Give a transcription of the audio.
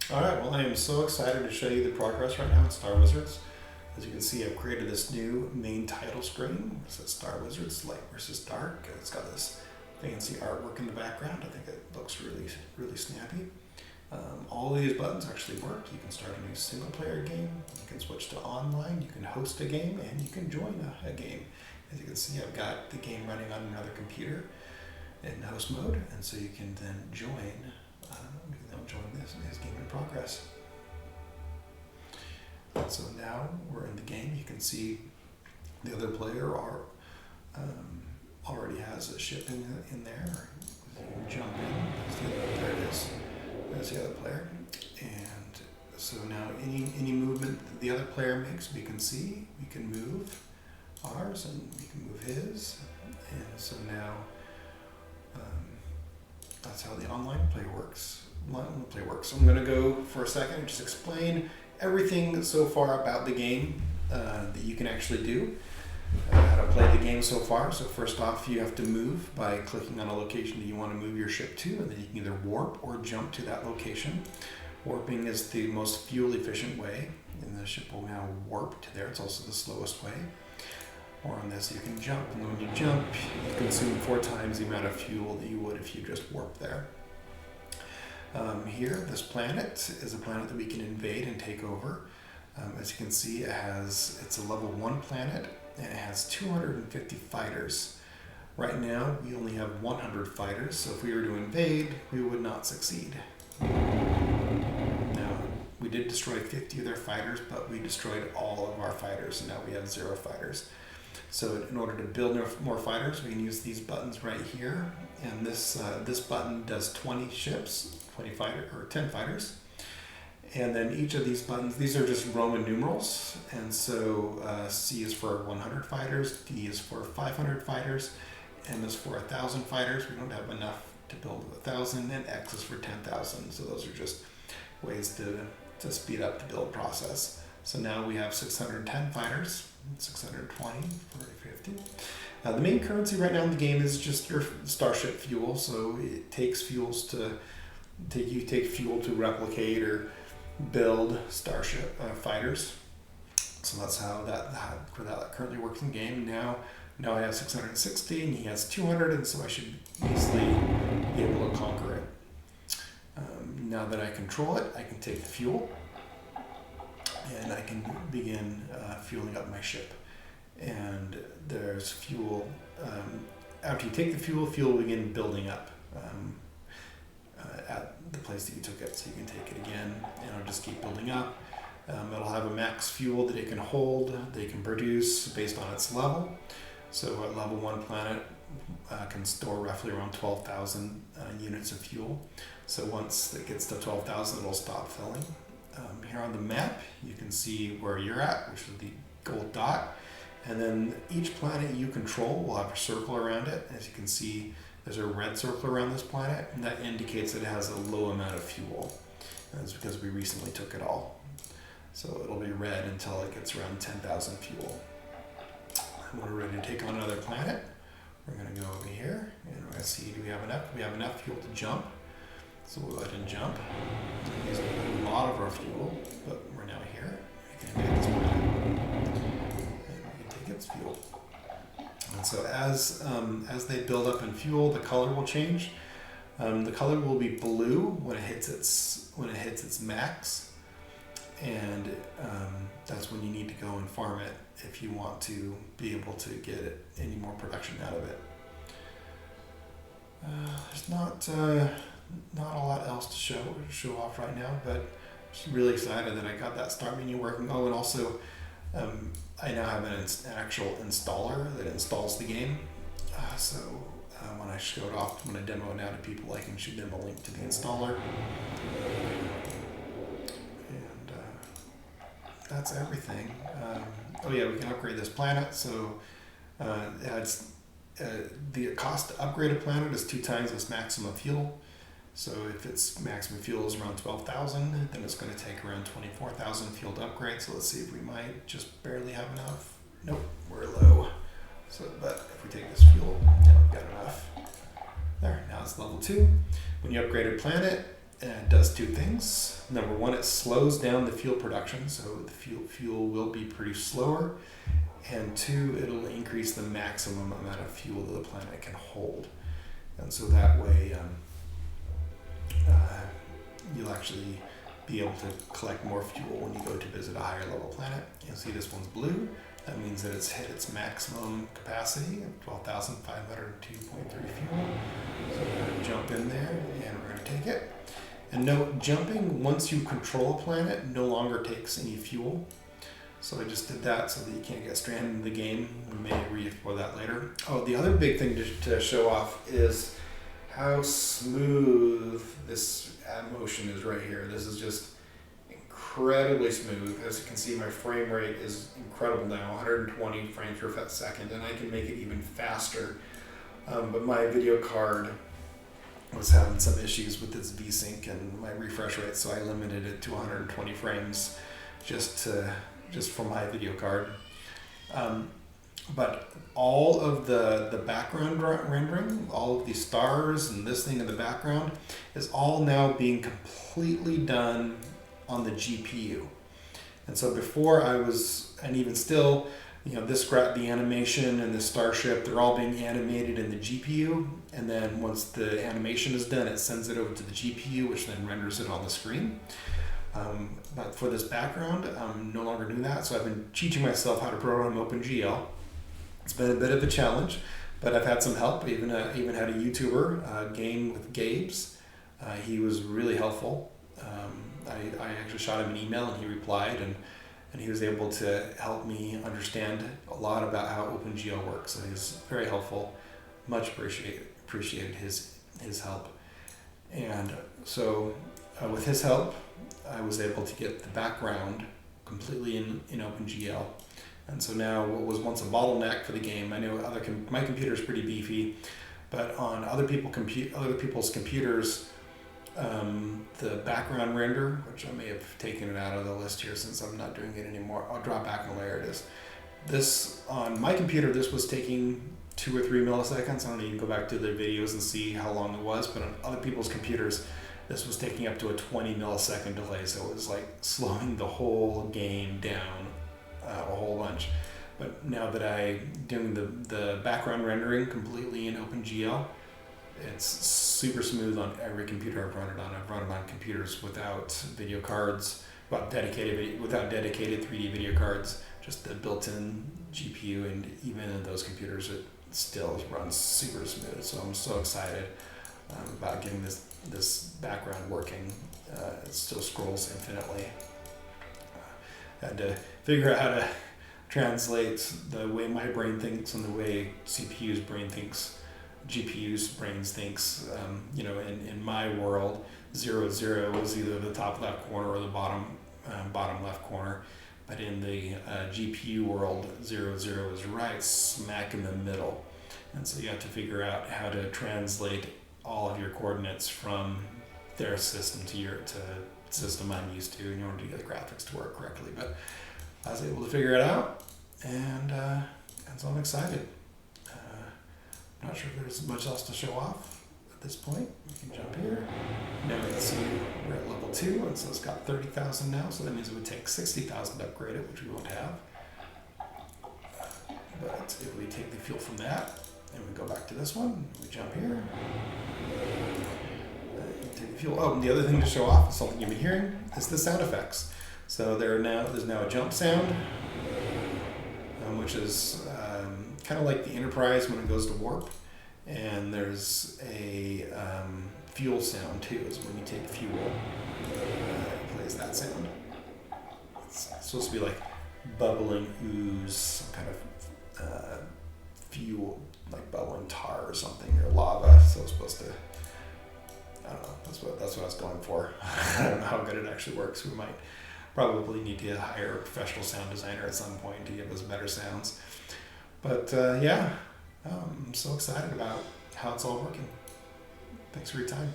Alright, well I am so excited to show you the progress right now in Star Wizards. As you can see, I've created this new main title screen. It says Star Wizards Light versus Dark. It's got this fancy artwork in the background. I think it looks really snappy. All of these buttons actually work. You can start a new single player game, you can switch to online, you can host a game, and you can join a game. As you can see, I've got the game running on another computer in host mode, and so you can then join this game in progress. So now we're in the game. You can see the other player already has a ship in there. You can jump in. There it is. There's the other player. And so now any movement that the other player makes, we can see. We can move ours and we can move his. And so now that's how the online play works. So I'm going to go for a second and just explain everything so far about the game that you can actually do, how to play the game so far. So first off, you have to move by clicking on a location that you want to move your ship to, and then you can either warp or jump to that location. Warping is the most fuel efficient way, and the ship will now warp to there. It's also the slowest way. Or on this, you can jump, and when you jump, you consume 4 times the amount of fuel that you would if you just warped there. Here, this planet is a planet that we can invade and take over. As you can see, it's a level 1 planet, and it has 250 fighters. Right now, we only have 100 fighters, so if we were to invade, we would not succeed. Now, we did destroy 50 of their fighters, but we destroyed all of our fighters, and now we have 0 fighters. So in order to build more fighters, we can use these buttons right here, and this button does 20 ships, 10 fighters, and then each of these buttons, these are just Roman numerals, and so C is for 100 fighters, D is for 500 fighters, M is for 1,000 fighters. We don't have enough to build 1,000, and X is for 10,000. So those are just ways to speed up the build process. So now we have 610 fighters, 620, 40, 50. The main currency right now in the game is just your starship fuel. So it takes fuel to replicate or build starship fighters. So that's how that currently works in game. Now I have 660 and he has 200, and so I should easily be able to conquer it. Now that I control it, I can take the fuel and I can begin fueling up my ship. And there's fuel. After you take the fuel will begin building up at the place that you took it. So you can take it again, and it'll just keep building up. It'll have a max fuel that it can hold, that it can produce based on its level. So a level 1 planet can store roughly around 12,000 units of fuel. So once it gets to 12,000, it'll stop filling. Here on the map, you can see where you're at, which is the gold dot. And then each planet you control will have a circle around it. As you can see, there's a red circle around this planet, and that indicates that it has a low amount of fuel. And it's because we recently took it all. So it'll be red until it gets around 10,000 fuel. When we're ready to take on another planet, we're going to go over here, and we're going to see, do we have enough? We have enough fuel to jump. So we'll go ahead and jump. Use a lot of our fuel, but we're now here. We can invade this planet, and we can take its fuel. And so as they build up in fuel, the color will change. The color will be blue when it hits its max, and that's when you need to go and farm it if you want to be able to get any more production out of it. There's not a lot else to show off right now, but I'm just really excited that I got that start menu working. Oh, and also I now have an actual installer that installs the game. So when I show it off, when I demo it now to people, I can shoot them a link to the installer. And that's everything. Oh yeah, we can upgrade this planet. So the cost to upgrade a planet is 2 times its maximum fuel. So if its maximum fuel is around 12,000, then it's going to take around 24,000 fuel to upgrade. So let's see if we might just barely have enough. Nope, we're low. So, but if we take this fuel, yeah, we've got enough. There, now it's level 2. When you upgrade a planet, it does two things. Number one, it slows down the fuel production, so the fuel will be produced slower. And two, it'll increase the maximum amount of fuel that the planet can hold. And so that way, you'll actually be able to collect more fuel when you go to visit a higher level planet. You'll see this one's blue. That means that it's hit its maximum capacity of 12,502.3 fuel. So we're going to jump in there and we're going to take it. And note, jumping once you control a planet no longer takes any fuel. So I just did that so that you can't get stranded in the game. We may re-explore that later. Oh, the other big thing to show off is how smooth this motion is right here. This is just incredibly smooth. As you can see, my frame rate is incredible now, 120 frames per second, and I can make it even faster. But my video card was having some issues with its VSync and my refresh rate, so I limited it to 120 frames just for my video card. But all of the background rendering, all of these stars and this thing in the background is all now being completely done on the GPU. And so before and even still, the animation and the starship, they're all being animated in the GPU. And then once the animation is done, it sends it over to the GPU, which then renders it on the screen. But for this background, I'm no longer doing that. So I've been teaching myself how to program OpenGL. It's been a bit of a challenge, but I've had some help. Even had a YouTuber, Game with Gabes. He was really helpful. I actually shot him an email and he replied, and he was able to help me understand a lot about how OpenGL works. So he's very helpful. Much appreciated his help. And so with his help, I was able to get the background completely in OpenGL. And so now what was once a bottleneck for the game, I know my computer's pretty beefy, but on other people's computers, the background render, which I may have taken it out of the list here since I'm not doing it anymore. I'll drop back and where it is. This, on my computer, this was taking 2 or 3 milliseconds. I don't even go back to their videos and see how long it was, but on other people's computers, this was taking up to a 20 millisecond delay. So it was like slowing the whole game down a whole bunch. But now that I'm doing the background rendering completely in OpenGL, it's super smooth on every computer I've run it on. I've run it on computers without video cards, without dedicated 3D video cards, just the built-in GPU, and even in those computers it still runs super smooth. So I'm so excited about getting this background working. It still scrolls infinitely. Had to figure out how to translate the way my brain thinks and the way GPU's brain thinks. In my world, 0, 0 was either the top left corner or the bottom left corner. But in the GPU world, 0, 0 is right smack in the middle. And so you have to figure out how to translate all of your coordinates from their system to system I'm used to in order to get the graphics to work correctly. But I was able to figure it out, and so I'm excited. I'm not sure if there's much else to show off at this point. We can jump here. Now we can see we're at level 2, and so it's got 30,000 now, so that means it would take 60,000 to upgrade it, which we won't have. But if we take the fuel from that, and we go back to this one, we jump here. Take the fuel. Oh, and the other thing to show off, something you've been hearing, is the sound effects. So there's now a jump sound, which is kind of like the Enterprise when it goes to warp. And there's a fuel sound too, is when you take fuel, it plays that sound. It's supposed to be like bubbling ooze, some kind of fuel, like bubbling tar or something, or lava. So it's supposed to, I don't know, that's what I was going for. I don't know how good it actually works. We might probably need to hire a professional sound designer at some point to give us better sounds. But I'm so excited about how it's all working. Thanks for your time.